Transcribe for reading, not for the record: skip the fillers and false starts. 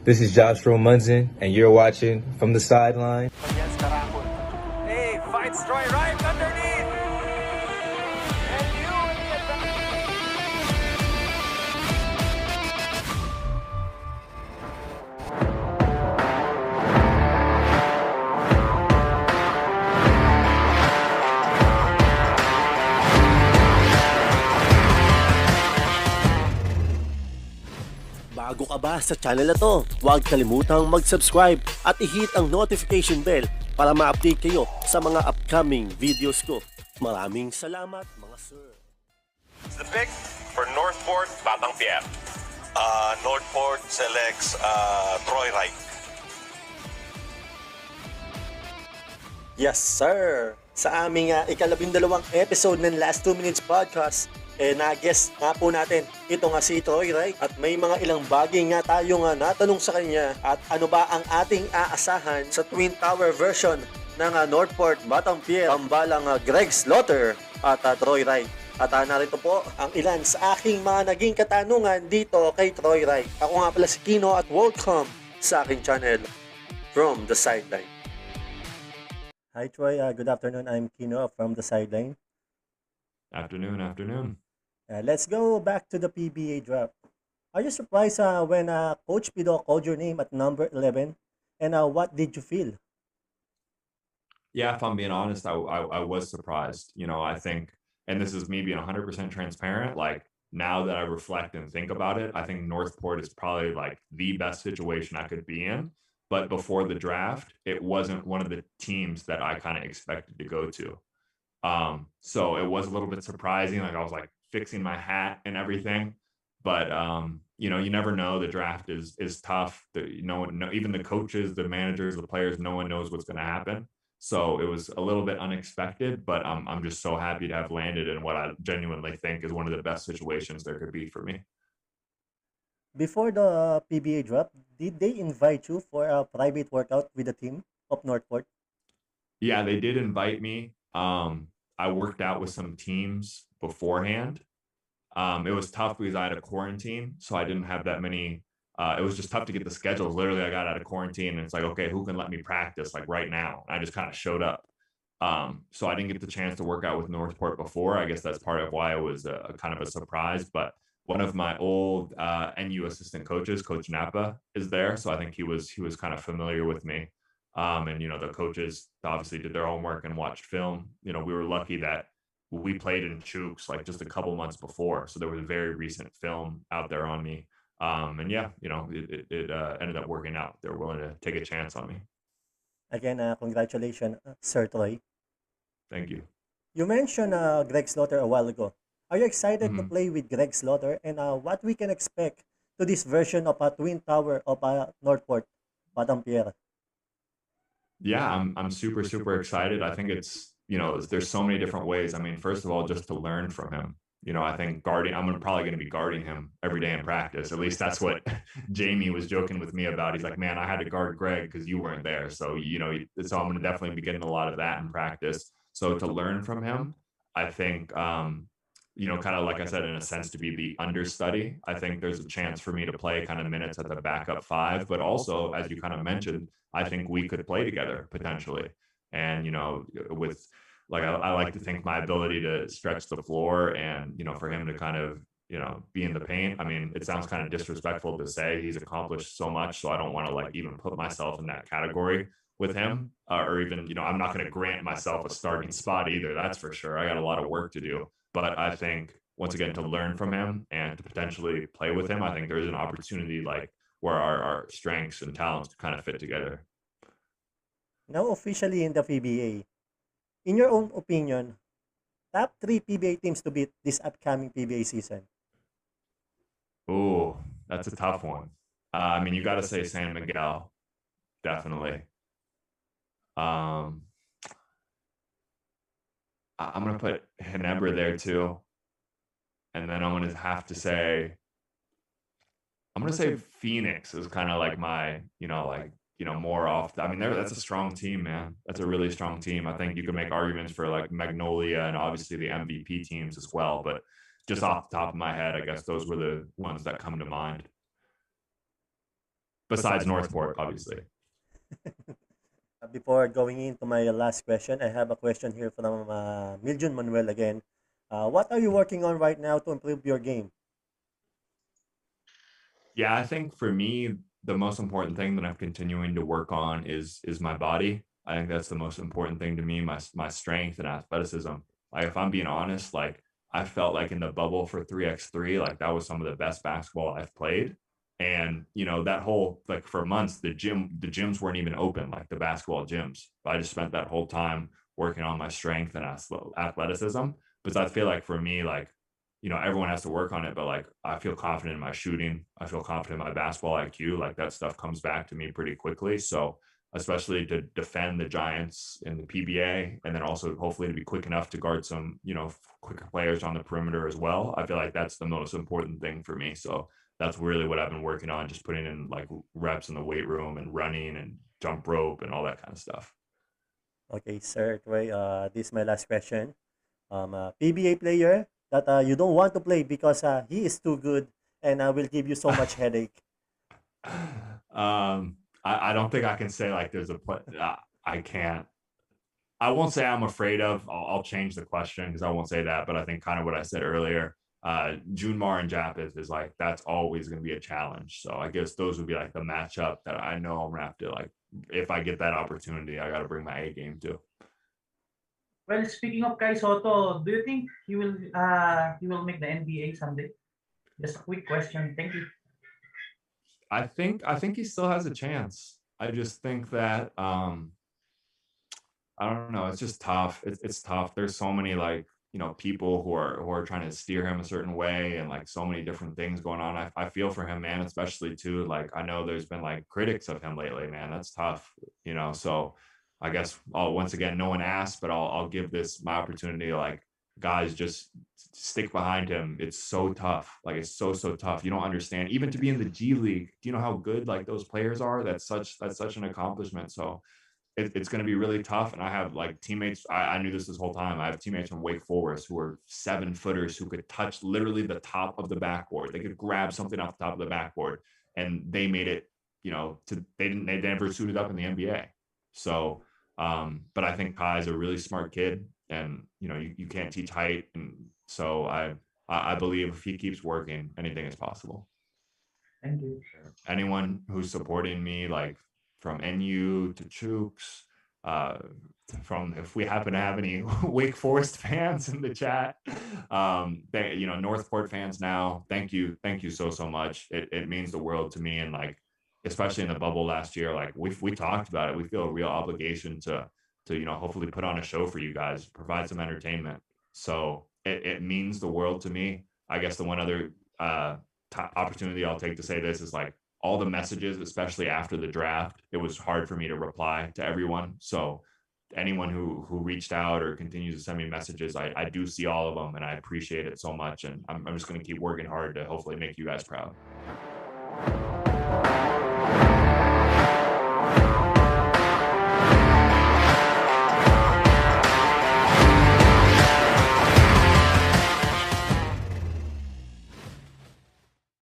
This is Joshua Munson, and you're watching From the Sideline. Hey, fights Troy right underneath. And you in the advance. Bago ka ba sa channel na to, huwag kalimutang mag-subscribe at i-hit ang notification bell para ma-update kayo sa mga upcoming videos ko. Maraming salamat mga sir. It's the pick for Northport, Batang Pier. Northport selects Troy Reich. Yes sir! Sa aming ikalabindalawang episode ng Last 2 Minutes Podcast, na-guest nga po natin ito nga si Troy Reich at may mga ilang bagay nga tayo nga natanong sa kanya at ano ba ang ating aasahan sa Twin Tower version ng Northport Batang Pier tambalang Greg Slaughter at Troy Reich. At narito po ang ilan sa aking mga naging katanungan dito kay Troy Reich. Ako nga pala si Kino at welcome sa aking channel From the Sideline. Hi Troy, good afternoon. I'm Kino from the Sideline. Afternoon. Let's go back to the PBA draft. Are you surprised when Coach Pido called your name at number 11? And what did you feel? Yeah, if I'm being honest, I was surprised. You know, I think, and this is me being 100% transparent, like now that I reflect and think about it, I think Northport is probably like the best situation I could be in. But before the draft, it wasn't one of the teams that I kind of expected to go to. So it was a little bit surprising. Like I was like fixing my hat and everything, but you know, you never know. The draft is tough. Even the coaches, the managers, the players, no one knows what's going to happen. So it was a little bit unexpected, but I'm just so happy to have landed in what I genuinely think is one of the best situations there could be for me. Before the PBA draft, did they invite you for a private workout with the team of Northport? Yeah, they did invite me. I worked out with some teams beforehand. It was tough because I had a quarantine, so I didn't have that many. It was just tough to get the schedules. Literally, I got out of quarantine and it's like, okay, who can let me practice like right now? And I just kind of showed up. So I didn't get the chance to work out with Northport before. I guess that's part of why it was a kind of a surprise. But one of my old NU assistant coaches, Coach Napa, is there. So I think he was kind of familiar with me. And, you know, the coaches obviously did their homework and watched film. You know, we were lucky that we played in Chooks like just a couple months before. So there was a very recent film out there on me. And yeah, you know, it ended up working out. They were willing to take a chance on me. Again, congratulations, Sir Troy. Thank you. You mentioned Greg Slaughter a while ago. Are you excited to play with Greg Slaughter? And what we can expect to this version of a Twin Tower of Northport, Batang Pier? Yeah, I'm super excited. I think it's, you know, there's so many different ways. I mean, first of all, just to learn from him. You know, I think I'm probably going to be guarding him every day in practice. At least that's what Jamie was joking with me about. He's like, man, I had to guard Greg because you weren't there. So, you know, so I'm going to definitely be getting a lot of that in practice. So to learn from him, I think, you know, kind of like I said, in a sense, to be the understudy. I think there's a chance for me to play kind of minutes at the backup five, but also, as you kind of mentioned, I think we could play together potentially. And, you know, with like, I like to think my ability to stretch the floor and, you know, for him to kind of, you know, be in the paint. I mean, it sounds kind of disrespectful to say he's accomplished so much. So I don't want to like even put myself in that category with him or even, you know, I'm not going to grant myself a starting spot either. That's for sure. I got a lot of work to do. But I think, once again, to learn from him and to potentially play with him, I think there's an opportunity like where our strengths and talents kind of fit together. Now officially in the PBA, in your own opinion, top 3 PBA teams to beat this upcoming PBA season? Oh, that's a tough one. I mean, you got to say San Miguel, definitely. I'm going to put Ginebra there too. And then I'm going to have to say, I'm going to say Phoenix is kind of like my, you know, like, you know, more off. I mean, that's a strong team, man. That's a really strong team. I think you can make arguments for like Magnolia and obviously the MVP teams as well. But just off the top of my head, I guess those were the ones that come to mind. besides Northport, obviously. Before going into my last question, I have a question here from Miljun Manuel again. What are you working on right now to improve your game? Yeah, I think for me, the most important thing that I'm continuing to work on is my body. I think that's the most important thing to me, my strength and athleticism. Like if I'm being honest, like I felt like in the bubble for 3x3, like that was some of the best basketball I've played. And you know, that whole like for months, the gyms weren't even open, like the basketball gyms. I just spent that whole time working on my strength and athleticism. Because I feel like for me, like you know, everyone has to work on it, but like I feel confident in my shooting. I feel confident in my basketball IQ. Like that stuff comes back to me pretty quickly. So especially to defend the Giants in the PBA, and then also hopefully to be quick enough to guard some, you know, quicker players on the perimeter as well. I feel like that's the most important thing for me. So that's really what I've been working on, just putting in like reps in the weight room and running and jump rope and all that kind of stuff. Okay, sir, Troy, this is my last question. PBA player that you don't want to play because he is too good and will give you so much headache. I don't think I can say like there's a play. I can't. I won't say I'm afraid of. I'll change the question because I won't say that. But I think kind of what I said earlier, Junmar and Japith is like that's always going to be a challenge. So I guess those would be like the matchup that I know I'm gonna have to like. If I get that opportunity, I got to bring my A game too. Well, speaking of Kai Soto, do you think he will make the NBA someday? Just a quick question. Thank you. I think he still has a chance. I just think that I don't know. It's just tough. It's tough. There's so many like you know people who are trying to steer him a certain way, and like so many different things going on. I feel for him, man. Especially too. Like I know there's been like critics of him lately, man. That's tough. You know. So I guess I'll once again no one asked, but I'll give this my opportunity. Like guys, just stick behind him. It's so tough. Like it's so tough. You don't understand. Even to be in the G League, do you know how good like those players are? That's such an accomplishment. So it's going to be really tough. And I have like teammates. I knew this whole time. I have teammates from Wake Forest who are 7-footers who could touch literally the top of the backboard. They could grab something off the top of the backboard, and they made it. You know, they never suited up in the NBA. So, but I think Kai is a really smart kid, and you know, you can't teach height, and so I believe if he keeps working, anything is possible. Thank you. Anyone who's supporting me, like from NU to Chooks, from if we happen to have any Wake Forest fans in the chat, you know, Northport fans now, thank you so much. It means the world to me, and like especially in the bubble last year, like we talked about it. We feel a real obligation to you know hopefully put on a show for you guys, provide some entertainment. So it means the world to me. I guess the one other opportunity I'll take to say this is like all the messages, especially after the draft, it was hard for me to reply to everyone. So anyone who reached out or continues to send me messages, I do see all of them, and I appreciate it so much. And I'm just going to keep working hard to hopefully make you guys proud.